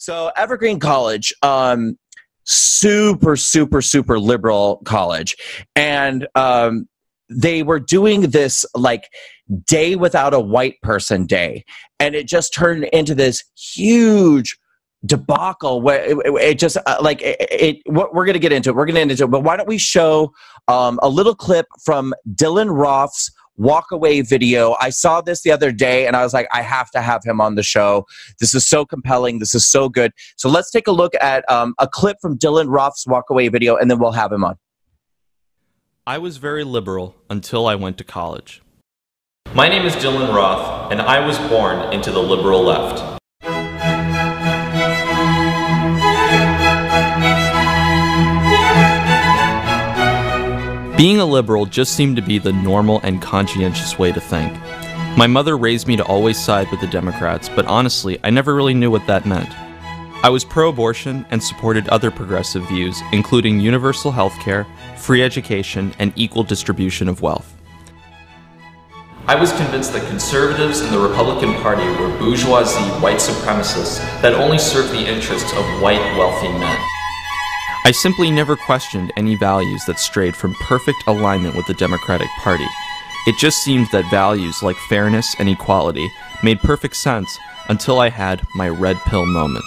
So Evergreen College, super, super, super liberal college. And they were doing this like day without a white person day. And it just turned into this huge debacle where it just what we're going to get into it. We're going to get into it. But why don't we show a little clip from Dylan Roth's Walkaway video. I saw this the other day and I was like, I have to have him on the show. This is so compelling. This is so good. So let's take a look at a clip from Dylan Roth's Walkaway video and then we'll have him on. I was very liberal until I went to college. My name is Dylan Roth and I was born into the liberal left. Being a liberal just seemed to be the normal and conscientious way to think. My mother raised me to always side with the Democrats, but honestly, I never really knew what that meant. I was pro-abortion and supported other progressive views, including universal health care, free education, and equal distribution of wealth. I was convinced that conservatives in the Republican Party were bourgeoisie white supremacists that only served the interests of white wealthy men. I simply never questioned any values that strayed from perfect alignment with the Democratic Party. It just seemed that values like fairness and equality made perfect sense until I had my red pill moment.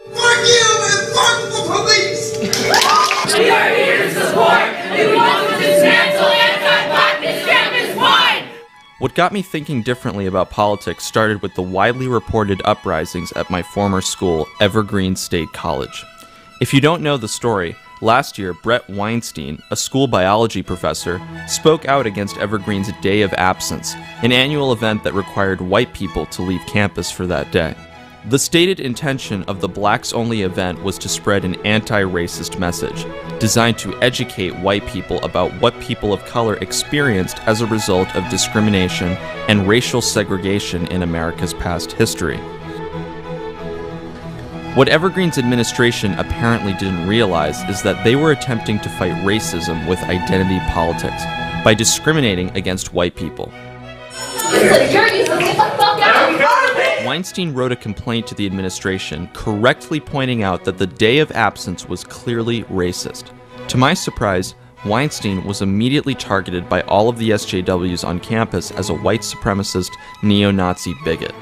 Fuck you and fuck the police! We are here to support and we want to dismantle anti-blackness campus wide! What got me thinking differently about politics started with the widely reported uprisings at my former school, Evergreen State College. If you don't know the story, last year Brett Weinstein, a school biology professor, spoke out against Evergreen's Day of Absence, an annual event that required white people to leave campus for that day. The stated intention of the Blacks Only event was to spread an anti-racist message, designed to educate white people about what people of color experienced as a result of discrimination and racial segregation in America's past history. What Evergreen's administration apparently didn't realize is that they were attempting to fight racism with identity politics by discriminating against white people. Weinstein wrote a complaint to the administration, correctly pointing out that the Day of Absence was clearly racist. To my surprise, Weinstein was immediately targeted by all of the SJWs on campus as a white supremacist, neo-Nazi bigot.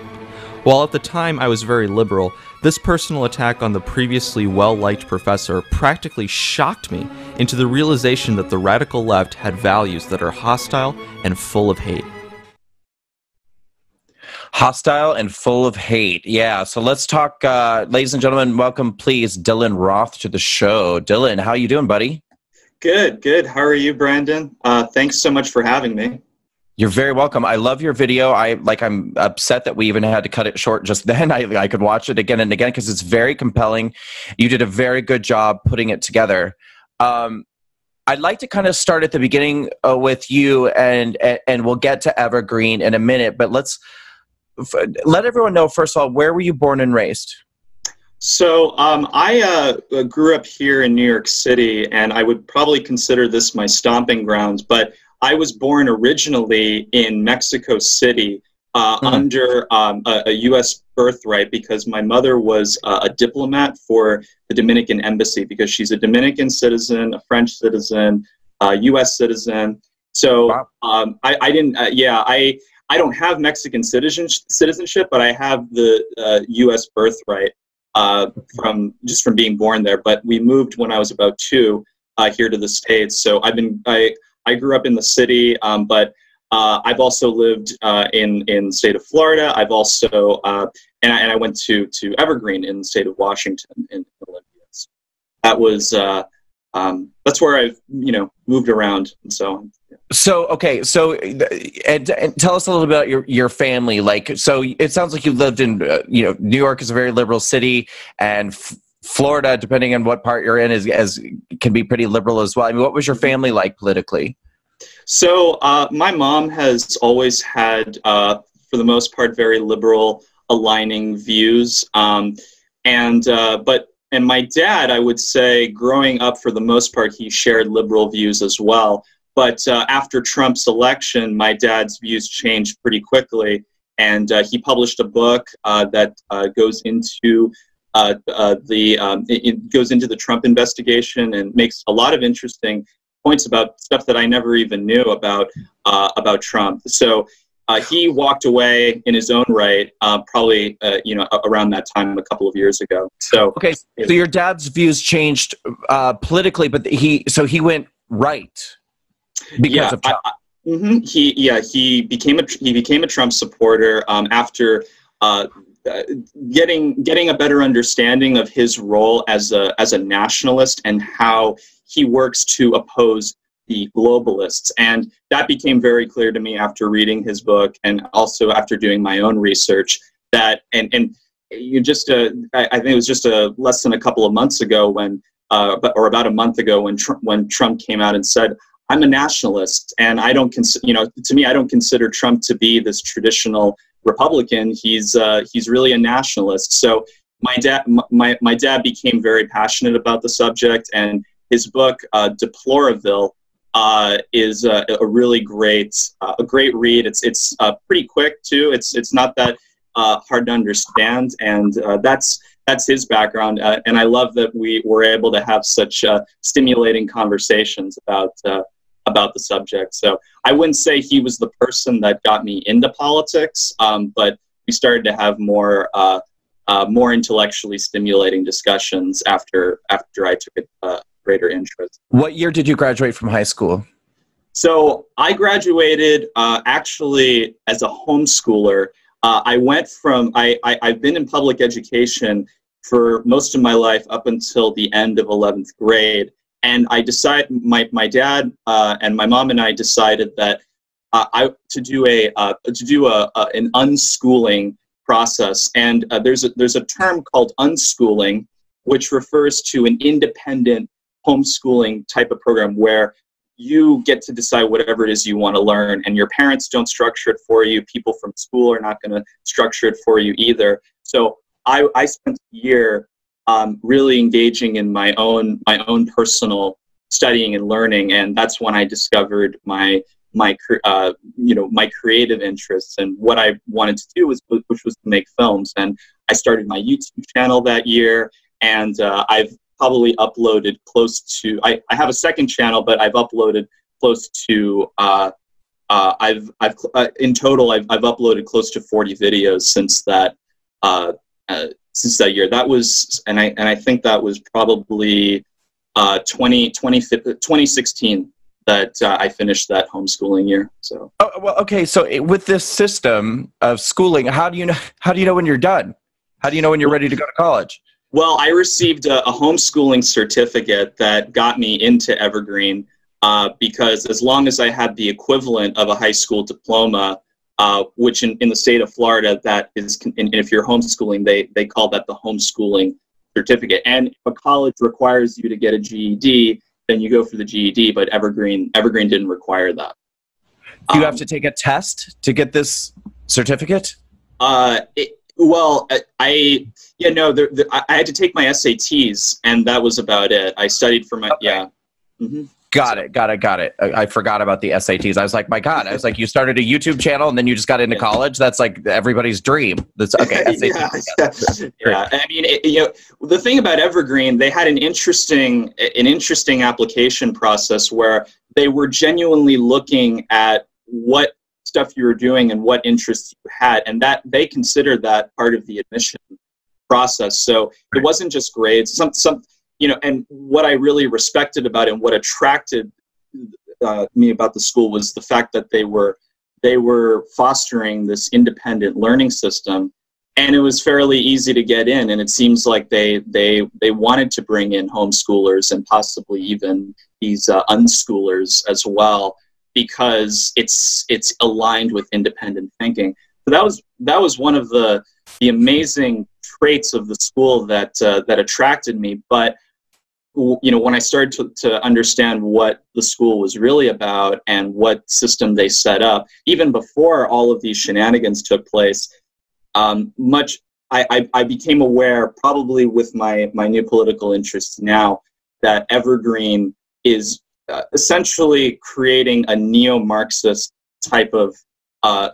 While at the time I was very liberal, this personal attack on the previously well-liked professor practically shocked me into the realization that the radical left had values that are hostile and full of hate. Hostile and full of hate. Yeah, so let's talk, ladies and gentlemen, welcome please Dylan Roth to the show. Dylan, how you doing, buddy? Good, good. How are you, Brandon? Thanks so much for having me. You're very welcome. I love your video. I'm upset that we even had to cut it short just then. I could watch it again and again because it's very compelling. You did a very good job putting it together. I'd like to kind of start at the beginning with you, and we'll get to Evergreen in a minute. But let's let everyone know, first of all, where were you born and raised? So I grew up here in New York City, and I would probably consider this my stomping grounds, but I was born originally in Mexico City under a U.S. birthright because my mother was a diplomat for the Dominican embassy because she's a Dominican citizen, a French citizen, a U.S. citizen. So wow. I don't have Mexican citizenship, but I have the U.S. birthright from being born there. But we moved when I was about 2 here to the States. So I grew up in the city, but I've also lived in the state of Florida. I've also and I went to Evergreen in the state of Washington in Olympia. That was that's where I've moved around and so on. So okay, so and tell us a little bit about your family. Like, so it sounds like you lived in New York is a very liberal city, and Florida, depending on what part you're in, can be pretty liberal as well. I mean, what was your family like politically? So my mom has always had, for the most part, very liberal aligning views. And my dad, I would say, growing up, for the most part, he shared liberal views as well. But after Trump's election, my dad's views changed pretty quickly. and he published a book that goes into it goes into the Trump investigation and makes a lot of interesting points about stuff that I never even knew about Trump. So he walked away in his own right, probably around that time a couple of years ago. So okay, so your dad's views changed politically, but he went right because of Trump. He became a Trump supporter after getting a better understanding of his role as a nationalist and how he works to oppose the globalists. And that became very clear to me after reading his book and also after doing my own research. That I think it was just less than a couple of months ago or about a month ago when Trump came out and said, I'm a nationalist, and I don't to me, I don't consider Trump to be this traditional Republican. He's really a nationalist. So my dad became very passionate about the subject, and his book Deploreville is a really great read. It's pretty quick too. It's not that hard to understand, and that's his background. And I love that we were able to have such stimulating conversations about the subject. So I wouldn't say he was the person that got me into politics, but we started to have more intellectually stimulating discussions after I took a greater interest. What year did you graduate from high school? So I graduated actually as a homeschooler. I've been in public education for most of my life up until the end of 11th grade. And I decided, my dad and my mom and I decided that to do an unschooling process. And there's a term called unschooling, which refers to an independent homeschooling type of program where you get to decide whatever it is you want to learn, and your parents don't structure it for you. People from school are not going to structure it for you either. So I spent a year really engaging in my own personal studying and learning, and that's when I discovered my creative interests and what I wanted to do which was to make films. And I started my YouTube channel that year, and I've probably uploaded close to. I have a second channel, but I've uploaded close to. In total I've uploaded close to 40 videos since that. Since that year. That was, and I think that was probably 2016 that I finished that homeschooling year. So. Oh, well, okay. So with this system of schooling, how do you know when you're done? How do you know when you're ready to go to college? Well, I received a homeschooling certificate that got me into Evergreen because as long as I had the equivalent of a high school diploma, which in the state of Florida, that is, and if you're homeschooling, they call that the homeschooling certificate. And if a college requires you to get a GED, then you go for the GED, but Evergreen didn't require that. Do you have to take a test to get this certificate? I had to take my SATs, and that was about it. I studied for my, okay. Mm-hmm. Got it. I forgot about the SATs. I was like, my God, you started a YouTube channel and then you just got into college. That's like everybody's dream. That's okay. SATs. Yeah. I mean, the thing about Evergreen, they had an interesting application process where they were genuinely looking at what stuff you were doing and what interests you had, and that they considered that part of the admission process. So it wasn't just grades. And what I really respected about it and what attracted me about the school was the fact that they were fostering this independent learning system, and it was fairly easy to get in. And it seems like they wanted to bring in homeschoolers and possibly even these unschoolers as well, because it's aligned with independent thinking. So that was one of the amazing traits of the school that attracted me. But when I started to understand what the school was really about and what system they set up, even before all of these shenanigans took place, I became aware, probably with my new political interests now, that Evergreen is essentially creating a neo-Marxist type of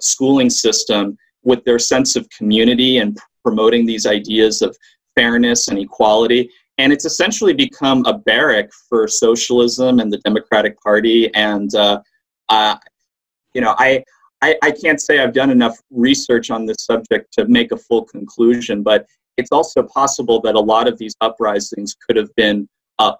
schooling system with their sense of community and promoting these ideas of fairness and equality. And it's essentially become a barrack for socialism and the Democratic Party. And, you know, I can't say I've done enough research on this subject to make a full conclusion, but it's also possible that a lot of these uprisings could have been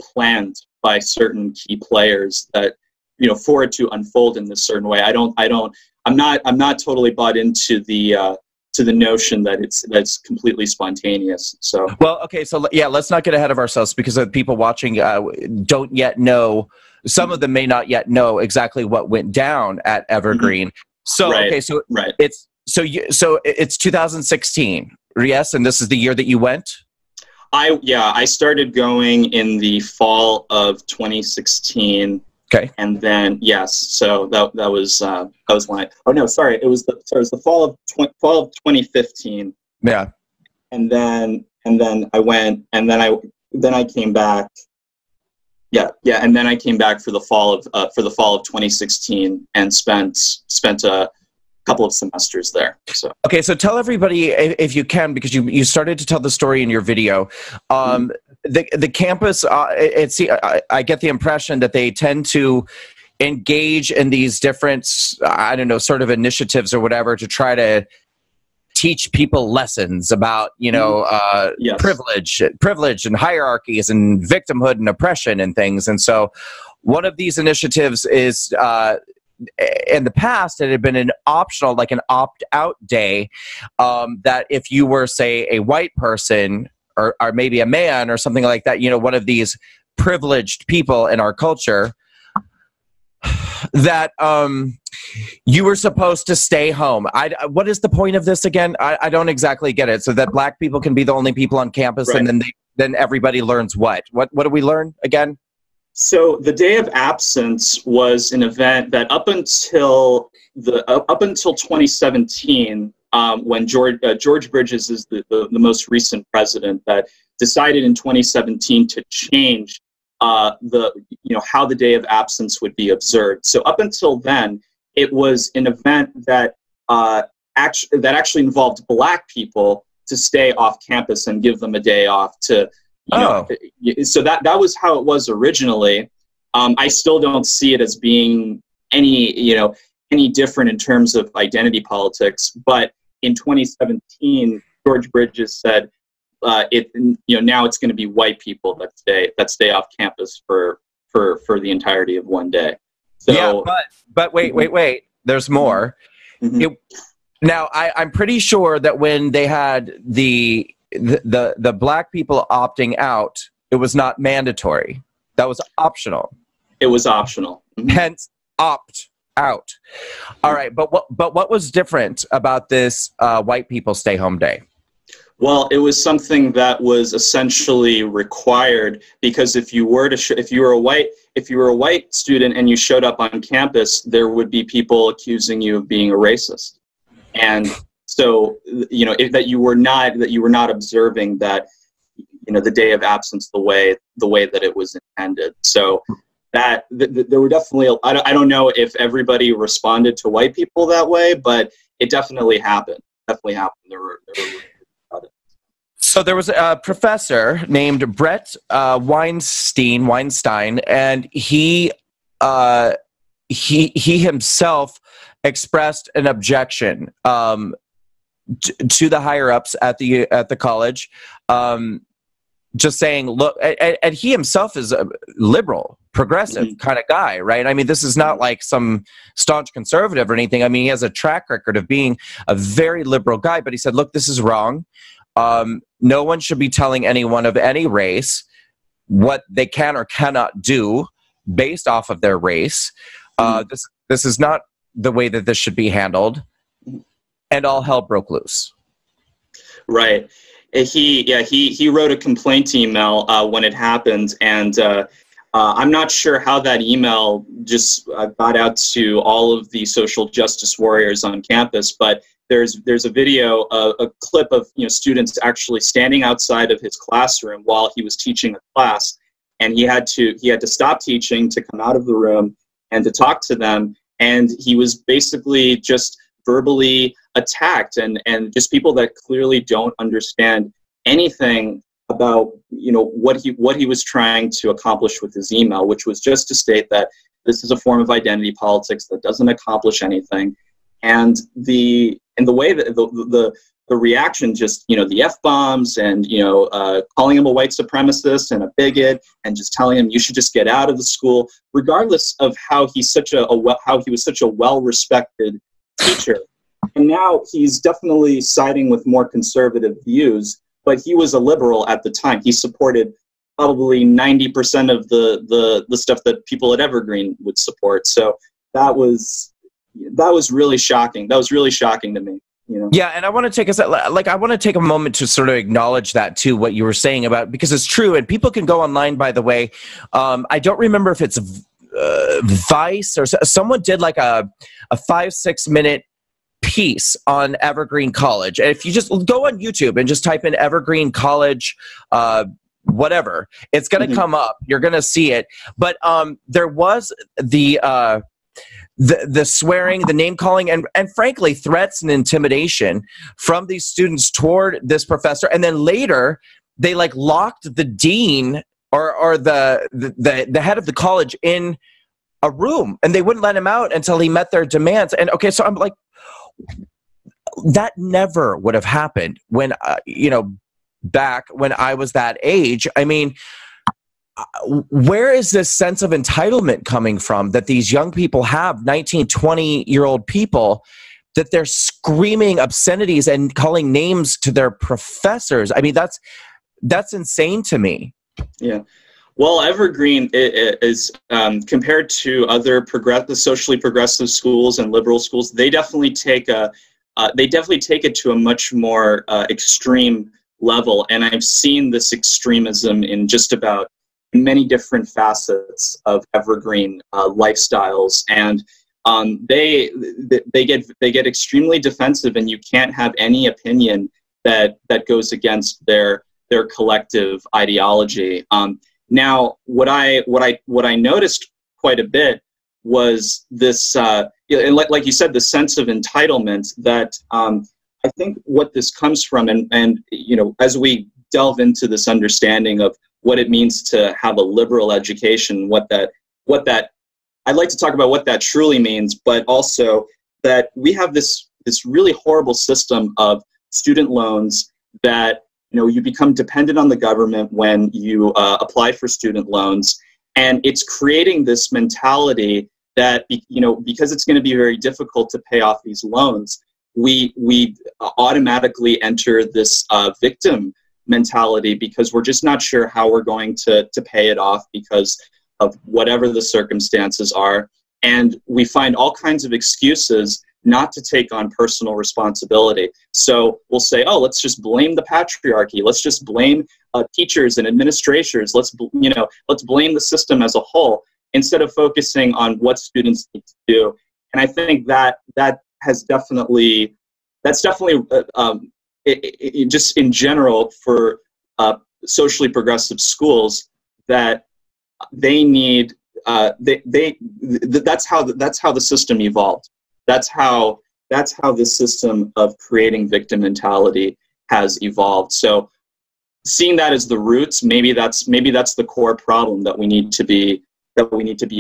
planned by certain key players that, you know, for it to unfold in this certain way. I'm not totally bought into the notion that that's completely spontaneous. So well, okay, so yeah, let's not get ahead of ourselves because the people watching don't yet know. Some of them may not yet know exactly what went down at Evergreen. So right. Okay, so right. it's 2016, yes, and this is the year that you went. I started going in the fall of 2016. Okay. And then yes, so that was when it was the fall of 2015. Yeah. And then I went, and then I came back. Yeah, and then I came back for the fall of 2016 and spent a couple of semesters there. So okay, so tell everybody if you can, because you started to tell the story in your video. The campus, I get the impression that they tend to engage in these different, I don't know, sort of initiatives or whatever to try to teach people lessons about, you know, yes. privilege and hierarchies and victimhood and oppression and things. And so one of these initiatives is, in the past, it had been an optional, like an opt-out day, that if you were, say, a white person or maybe a man or something like that, you know, one of these privileged people in our culture, that you were supposed to stay home. What is the point of this again? I don't exactly get it. So that black people can be the only people on campus, right. And then everybody learns what? What do we learn again? So the Day of Absence was an event that up until 2017, when George Bridges is the most recent president, that decided in 2017 to change how the Day of Absence would be observed. So up until then, it was an event that actually involved black people to stay off campus and give them a day off to. So that was how it was originally. I still don't see it as being any different in terms of identity politics. But in 2017, George Bridges said, now it's going to be white people that stay off campus for the entirety of one day. So, yeah, but wait. There's more. Now I'm pretty sure that when they had the black people opting out, it was not mandatory. That was optional. It was optional. Hence, opt out. All right, but what was different about this white people stay home day? Well, it was something that was essentially required, because if you were a white student and you showed up on campus, there would be people accusing you of being a racist. And so, that you were not observing that, the Day of Absence the way that it was intended. So that there were definitely, I don't know if everybody responded to white people that way, but it definitely happened. There were So there was a professor named Brett Weinstein, and he himself expressed an objection to the higher ups at the college, just saying, look, and he himself is a liberal, progressive kind of guy, right? I mean, this is not like some staunch conservative or anything. I mean, he has a track record of being a very liberal guy, but he said, look, this is wrong. No one should be telling anyone of any race what they can or cannot do based off of their race. This is not the way that this should be handled. And all hell broke loose. Right. He wrote a complaint email when it happened, and I'm not sure how that email just got out to all of the social justice warriors on campus, but there's a video, a clip of students actually standing outside of his classroom while he was teaching a class, and he had to stop teaching to come out of the room and to talk to them, and he was basically just verbally attacked, and just people that clearly don't understand anything about, you know, what he was trying to accomplish with his email, which was just to state that this is a form of identity politics that doesn't accomplish anything. And the way that the reaction, just, you know, the F-bombs and, you know, calling him a white supremacist and a bigot and just telling him you should just get out of the school, regardless of how he was such a well-respected teacher. And now he's definitely siding with more conservative views, but he was a liberal at the time. He supported probably 90% of the stuff that people at Evergreen would support. So that was really shocking. That was really shocking to me. You know? Yeah, and I want to take a moment to sort of acknowledge that too, what you were saying about, because it's true, and people can go online, by the way. I don't remember if it's Vice or someone did like a 5-6 minute piece on Evergreen College. And if you just go on YouTube and just type in Evergreen College, whatever, it's going to come up. You're going to see it. But there was the swearing, the name calling, and frankly threats and intimidation from these students toward this professor. And then later they like locked the dean or the head of the college in a room, and they wouldn't let him out until he met their demands. And okay, so I'm like, that never would have happened when you know, back when I was that age. I mean, where is this sense of entitlement coming from that these young people have, 19, 20-year-old people, that they're screaming obscenities and calling names to their professors? I mean, that's insane to me. Yeah. Well, Evergreen is compared to other socially progressive schools and liberal schools, they definitely take it to a much more extreme level. And I've seen this extremism in just about many different facets of Evergreen lifestyles, and they get extremely defensive, and you can't have any opinion that goes against their collective ideology. Now, what I noticed quite a bit was this, like you said, the sense of entitlement that I think what this comes from, and you know, as we delve into this understanding of what it means to have a liberal education, what that I'd like to talk about what that truly means, but also that we have this really horrible system of student loans that, you know, you become dependent on the government when you apply for student loans, and it's creating this mentality that, you know, because it's going to be very difficult to pay off these loans, we automatically enter this victim mentality, because we're just not sure how we're going to pay it off because of whatever the circumstances are. And we find all kinds of excuses not to take on personal responsibility. So we'll say, oh, let's just blame the patriarchy. Let's just blame teachers and administrators. Let's blame the system as a whole, instead of focusing on what students need to do. And I think that's definitely just in general for socially progressive schools, that they need that's how the system evolved. That's how the system of creating victim mentality has evolved. So seeing that as the roots, maybe that's the core problem that we need to be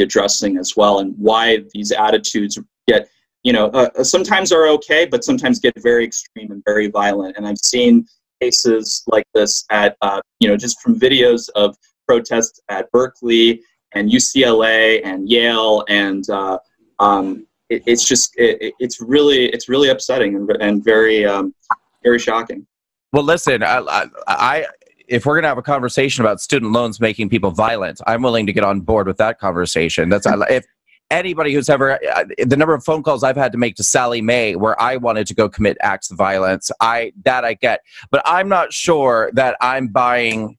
addressing as well, and why these attitudes get, you know, sometimes are okay, but sometimes get very extreme and very violent. And I've seen cases like this at, you know, just from videos of protests at Berkeley and UCLA and Yale, and it's really upsetting and very very shocking. Well, listen, I if we're going to have a conversation about student loans making people violent, I'm willing to get on board with that conversation. That's if anybody who's ever, the number of phone calls I've had to make to Sally Mae where I wanted to go commit acts of violence, I get. But I'm not sure that I'm buying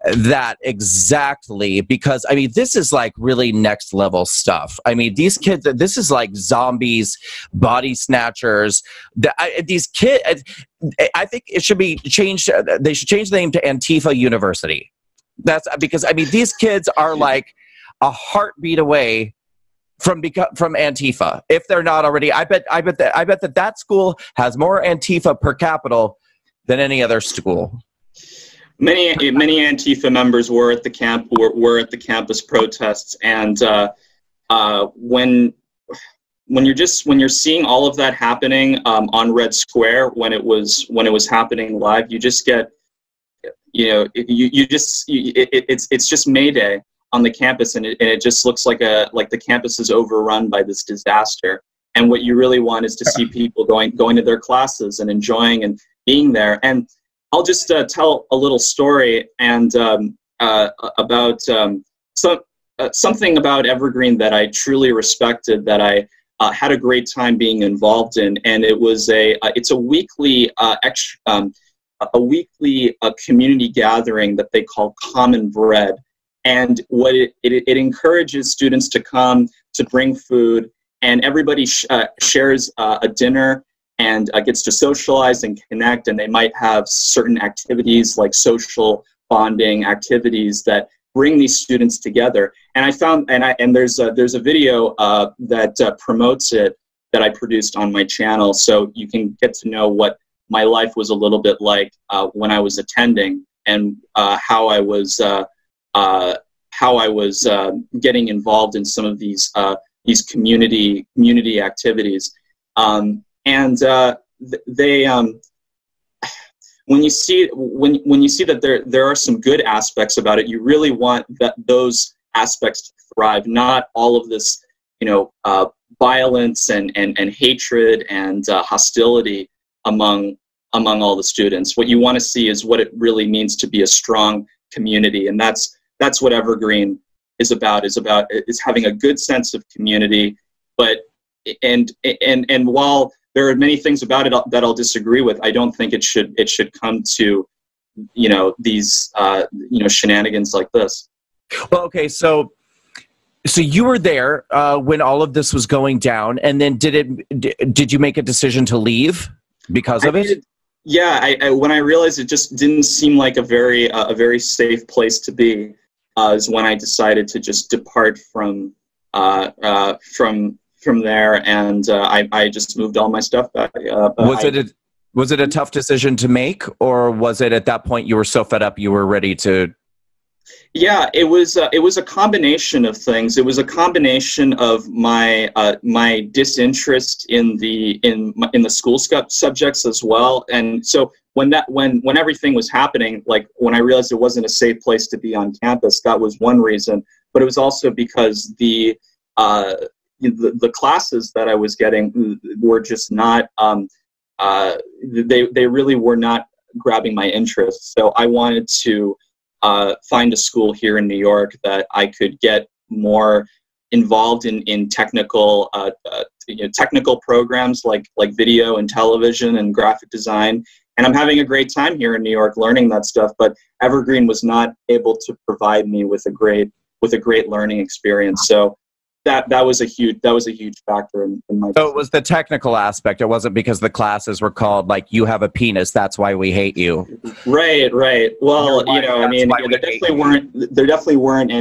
that exactly, because I mean, this is like really next level stuff. I mean, these kids, this is like zombies, body snatchers. These kids, I think it should be changed. They should change the name to Antifa University. That's because, I mean, these kids are like a heartbeat away from Antifa, if they're not already. I bet that school has more Antifa per capita than any other school. Many Antifa members were at the campus protests, and when you're seeing all of that happening on Red Square when it was happening live, you just get, it's just Mayday on the campus, and it just looks like the campus is overrun by this disaster. And what you really want is to see people going to their classes and enjoying and being there. And I'll just tell a little story and about something about Evergreen that I truly respected, that I had a great time being involved in, and it's a weekly community gathering that they call Common Bread. And what it encourages students to come, to bring food, and everybody shares a dinner and gets to socialize and connect. And they might have certain activities like social bonding activities that bring these students together. And I found, and there's a video that promotes it that I produced on my channel, so you can get to know what my life was a little bit like when I was attending, and how I was getting involved in some of these community activities. When you see that there are some good aspects about it, you really want those aspects to thrive, not all of this violence and hatred and hostility among all the students. What you want to see is what it really means to be a strong community, and that's what Evergreen is about. Is having a good sense of community. But and while there are many things about it that I'll disagree with, I don't think it should come to these shenanigans like this. Well, okay, so you were there when all of this was going down, and then did you make a decision to leave because of it? Yeah, when I realized it just didn't seem like a very safe place to be, is when I decided to just depart from there, and I just moved all my stuff back. Was it a tough decision to make, or was it at that point you were so fed up you were ready to? Yeah, it was a combination of things. It was a combination of my disinterest in the school subjects as well. And so when everything was happening, like when I realized it wasn't a safe place to be on campus, that was one reason. But it was also because the classes that I was getting were just not they really were not grabbing my interest. So I wanted to find a school here in New York that I could get more involved in technical technical programs like video and television and graphic design. And I'm having a great time here in New York learning that stuff, but Evergreen was not able to provide me with a great learning experience. So that was a huge factor in my. So it was the technical aspect. It wasn't because the classes were called like "you have a penis, that's why we hate you." Right. Well, there definitely weren't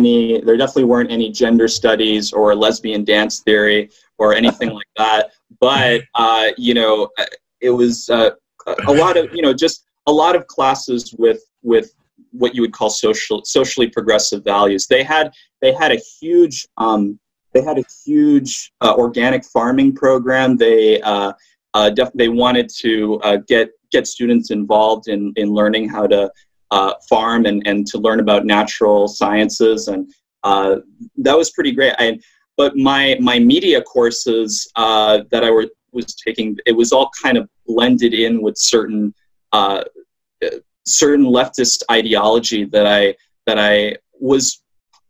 any gender studies or lesbian dance theory or anything like that. But it was a lot of just a lot of classes with what you would call socially progressive values. They had a huge organic farming program. They wanted to get students involved in learning how to farm and to learn about natural sciences, and that was pretty great. But my media courses that I was taking, it was all kind of blended in with certain leftist ideology that I was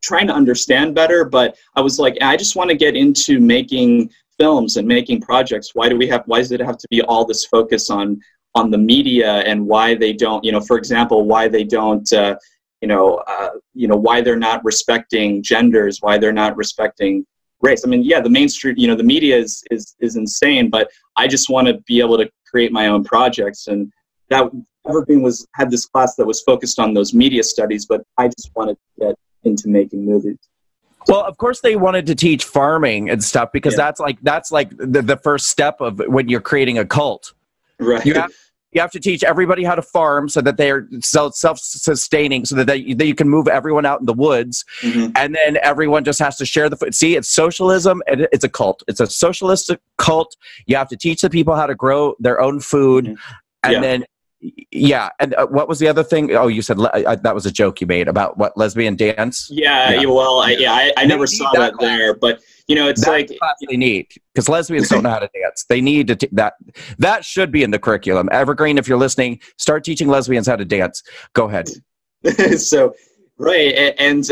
trying to understand better, but I was like, I just want to get into making films and making projects. Why does it have to be all this focus on the media, and why they don't, for example, why they don't, why they're not respecting genders, why they're not respecting race. I mean, yeah, the mainstream, the media is insane, but I just want to be able to create my own projects. And that Evergreen had this class that was focused on those media studies, but I just wanted to get into making movies. Well, of course they wanted to teach farming and stuff because that's like the first step of when you're creating a cult. Right. You have to teach everybody how to farm so that they are self-sustaining, so that you can move everyone out in the woods, and then everyone just has to share the food. See, it's socialism, and it's a cult. It's a socialistic cult. You have to teach the people how to grow their own food, and then and what was the other thing? Oh, you said that was a joke you made about what, lesbian dance? Well, I never saw that there, but you know, it's that's like they need, because lesbians don't know how to dance. They need to that should be in the curriculum. Evergreen, if you're listening, start teaching lesbians how to dance. Go ahead. So, right, and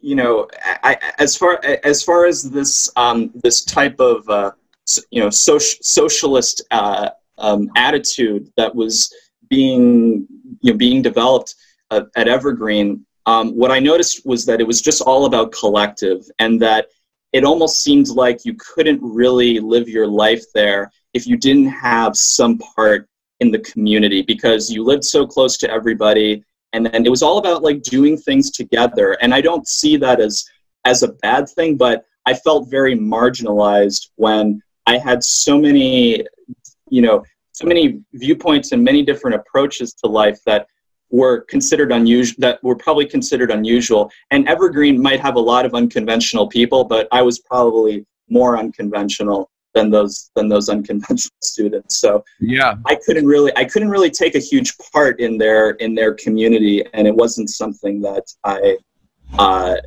you know, as far as this this type of socialist attitude that was being developed at Evergreen, what I noticed was that it was just all about collective, and that it almost seemed like you couldn't really live your life there if you didn't have some part in the community, because you lived so close to everybody, and then it was all about like doing things together. And I don't see that as a bad thing, but I felt very marginalized when I had so many, so many viewpoints and many different approaches to life that were considered unusual, that were probably considered unusual. And Evergreen might have a lot of unconventional people, but I was probably more unconventional than those unconventional students. So I couldn't really take a huge part in their community, and it wasn't something that that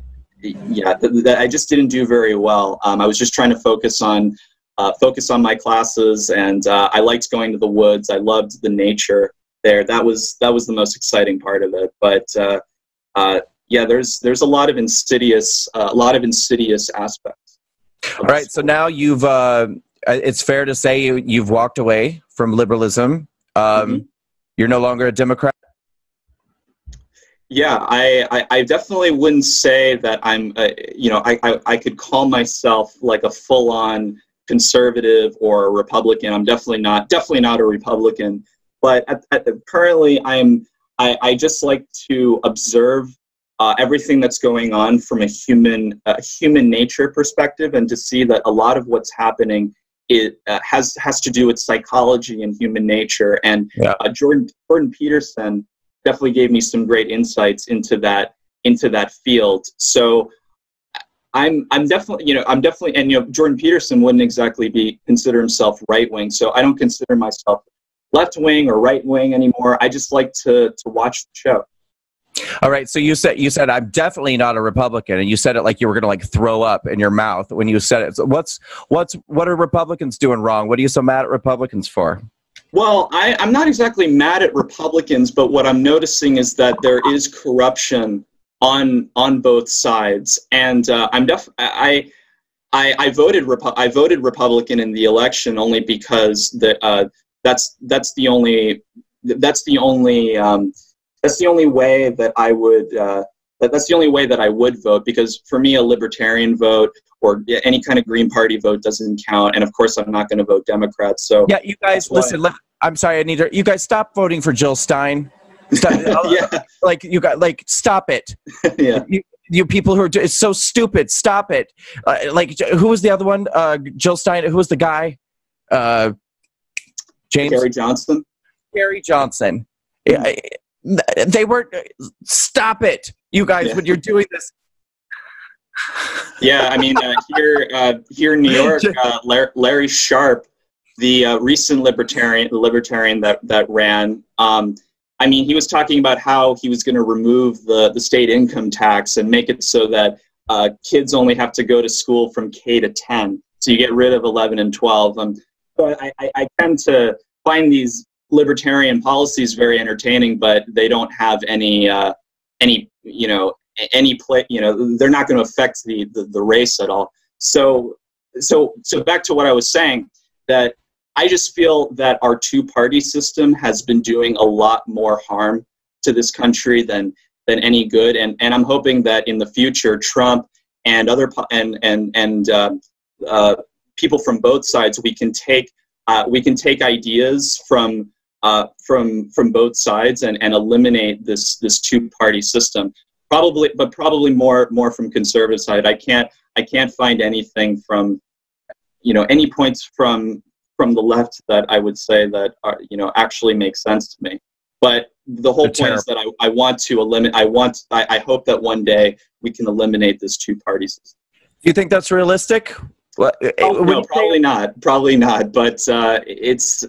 I just didn't do very well. I was just trying to focus on my classes, and I liked going to the woods. I loved the nature there. That was the most exciting part of it. But there's a lot of insidious aspects. All right, so now you've it's fair to say you've walked away from liberalism. You're no longer a Democrat. Yeah, I definitely wouldn't say that I'm I could call myself like a full-on conservative or a Republican. I'm definitely not a Republican. But currently, I just like to observe everything that's going on from a human nature perspective, and to see that a lot of what's happening has to do with psychology and human nature. And Jordan Peterson definitely gave me some great insights into that field. So I'm definitely, and Jordan Peterson wouldn't exactly consider himself right wing. So I don't consider myself left wing or right wing anymore. I just like to watch the show. All right. So you said I'm definitely not a Republican, and you said it like you were going to like throw up in your mouth when you said it. So what are Republicans doing wrong? What are you so mad at Republicans for? Well, I'm not exactly mad at Republicans, but what I'm noticing is that there is corruption on both sides, and I voted Republican in the election only because that's the only way that I would that's the only way that I would vote, because for me a libertarian vote or any kind of Green Party vote doesn't count, and of course I'm not going to vote Democrat. So yeah, you guys listen. I'm sorry, you guys stop voting for Jill Stein. Like you got stop it. Yeah. You people who are it's so stupid. Stop it. Who was the other one? Jill Stein. Who was the guy? James. Gary Johnson. They were. Stop it, you guys, when you're doing this. Yeah, I mean, here in New York, Larry Sharp, the recent libertarian that ran. I mean, he was talking about how he was going to remove the state income tax and make it so that kids only have to go to school from K to 10. So you get rid of 11 and 12. But I tend to find these libertarian policies very entertaining, but they don't have any play. They're not going to affect the race at all. So back to what I was saying, that I just feel that our two-party system has been doing a lot more harm to this country than any good, and I'm hoping that in the future Trump and other people from both sides, we can take ideas from both sides and eliminate this two-party system. probably more from conservative side. I can't find anything from, any points from the left that I would say that are, actually make sense to me. But the whole point is that I want to eliminate. I hope that one day we can eliminate this two-party system. Do you think that's realistic? No, probably not. Probably not. But it's.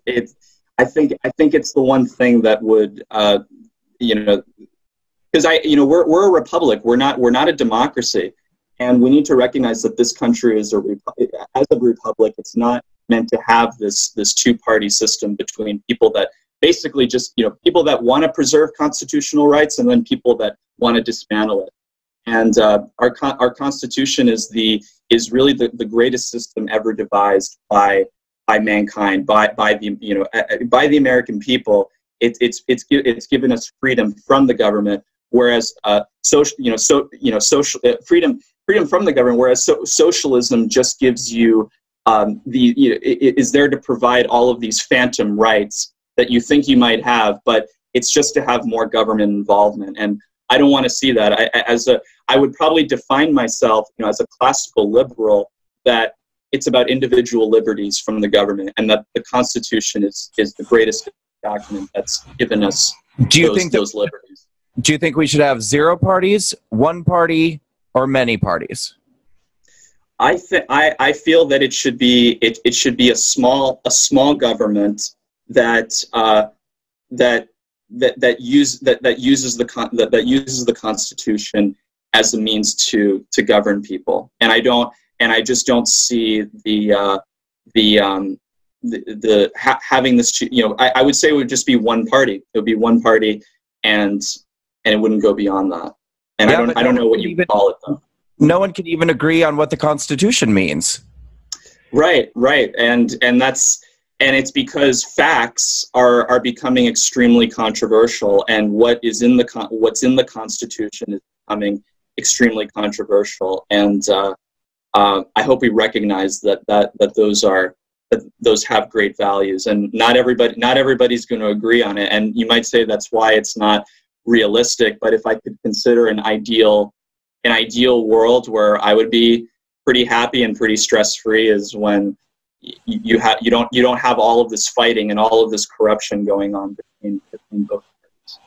I think it's the one thing that would, because we're a republic. We're not a democracy, and we need to recognize that this country is as a republic. It's not meant to have this two-party system between people that basically just people that want to preserve constitutional rights and then people that want to dismantle it. And our Constitution is really the greatest system ever devised by mankind, by the American people. It's given us freedom from the government, whereas freedom from the government, whereas socialism just gives you is there to provide all of these phantom rights that you think you might have, but it's just to have more government involvement. And I don't want to see that. I would probably define myself, as a classical liberal, that it's about individual liberties from the government, and that the Constitution is the greatest document that's given us those liberties. Do you think we should have 0 parties, 1 party, or many parties? I feel that it should be a small government that uses the Constitution as a means to govern people. And I just don't see having this. I would say it would just be one party. It would be one party, and it wouldn't go beyond that. And I don't know what you would call it though. No one can even agree on what the Constitution means. Right, and it's because facts are becoming extremely controversial, and what's in the Constitution is becoming extremely controversial. And I hope we recognize that those have great values, and not everybody's going to agree on it. And you might say that's why it's not realistic. But if I could consider an ideal world where I would be pretty happy and pretty stress-free, is when you don't have all of this fighting and all of this corruption going on between both parties.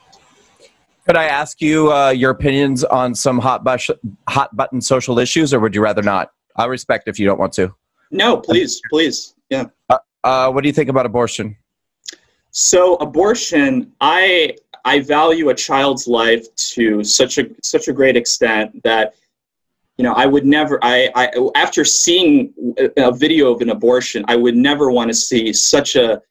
Could I ask you your opinions on some hot button social issues, or would you rather not? I'll respect if you don't want to. No, please, yeah. What do you think about abortion? So abortion, I value a child's life to such a great extent that, I would never, after seeing a video of an abortion, I would never want to see such a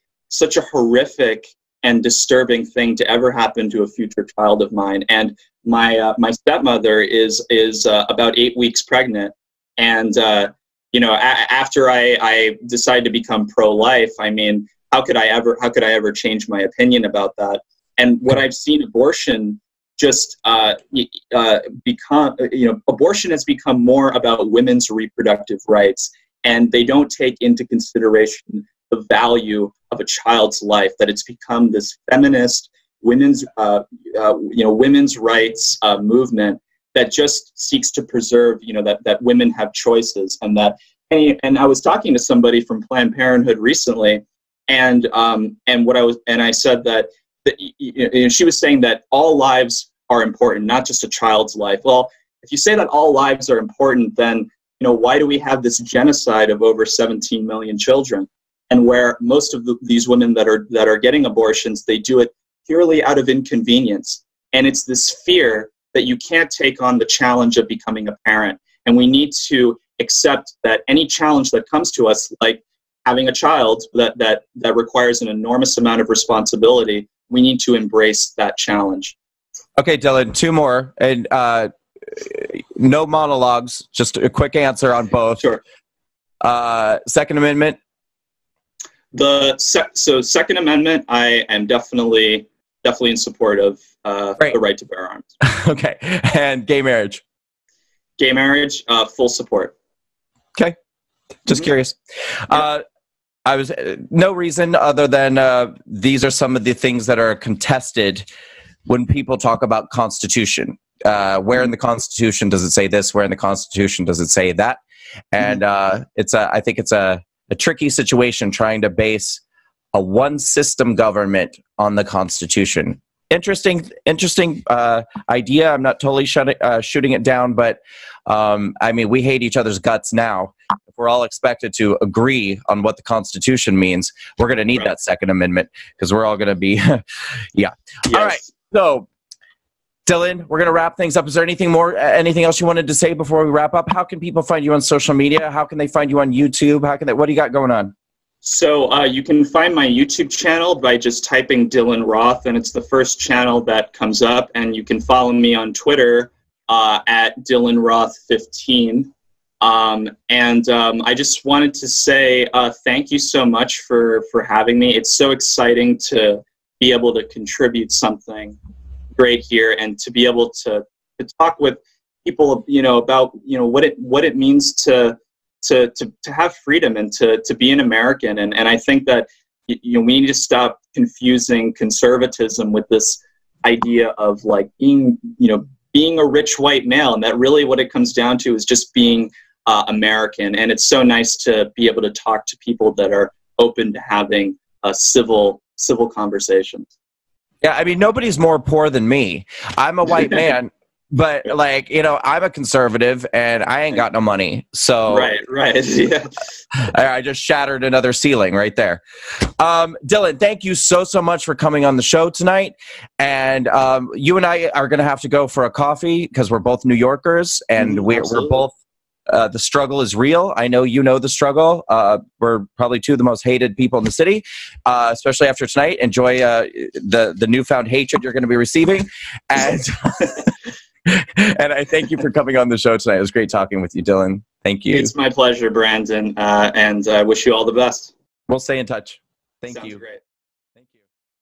horrific and disturbing thing to ever happen to a future child of mine. And my stepmother is about 8 weeks pregnant, and after I decided to become pro-life, I mean, how could I ever change my opinion about that? And what I've seen abortion just become, abortion has become more about women's reproductive rights, and they don't take into consideration the value of a child's life, that it's become this feminist women's rights movement that just seeks to preserve, that women have choices, and I was talking to somebody from Planned Parenthood recently, and I said that she was saying that all lives are important, not just a child's life. Well, if you say that all lives are important, then why do we have this genocide of over 17 million children? And where most of these women that are getting abortions, they do it purely out of inconvenience, and it's this fear that you can't take on the challenge of becoming a parent. And we need to accept that any challenge that comes to us, like having a child that requires an enormous amount of responsibility, we need to embrace that challenge. Okay, Dylan, 2 more, and no monologues, just a quick answer on both. Sure. Second Amendment. So Second Amendment, I am definitely in support of the right to bear arms. Okay, and gay marriage. Gay marriage, full support. Okay, just curious. Yeah. I was no reason other than these are some of the things that are contested when people talk about Constitution. where in the Constitution does it say this? Where in the Constitution does it say that? And I think it's a tricky situation trying to base a one system government on the Constitution. Interesting idea. I'm not totally shooting it down, but I mean, we hate each other's guts now. If we're all expected to agree on what the Constitution means, we're going to need that Second Amendment because we're all going to be, yeah. Yes. All right. So, Dylan, we're going to wrap things up. Is there anything else you wanted to say before we wrap up? How can people find you on social media? How can they find you on YouTube? What do you got going on? So you can find my YouTube channel by just typing Dylan Roth, and it's the first channel that comes up. And you can follow me on Twitter at Dylan Roth 15. I just wanted to say thank you so much for having me. It's so exciting to be able to contribute something great here and to be able to talk with people, about what it means to have freedom and to be an American. And I think that we need to stop confusing conservatism with this idea of like being a rich white male, and that really what it comes down to is just being American. And it's so nice to be able to talk to people that are open to having a civil conversations. Yeah, I mean, nobody's more poor than me. I'm a white man, but I'm a conservative and I ain't got no money. So right, yeah. I just shattered another ceiling right there. Dylan, thank you so much for coming on the show tonight. And you and I are going to have to go for a coffee because we're both New Yorkers and we're both. The struggle is real. I know you know the struggle. We're probably two of the most hated people in the city, especially after tonight. Enjoy the newfound hatred you're going to be receiving. And, and I thank you for coming on the show tonight. It was great talking with you, Dylan. Thank you. It's my pleasure, Brandon, and I wish you all the best. We'll stay in touch. Thank you. Sounds great.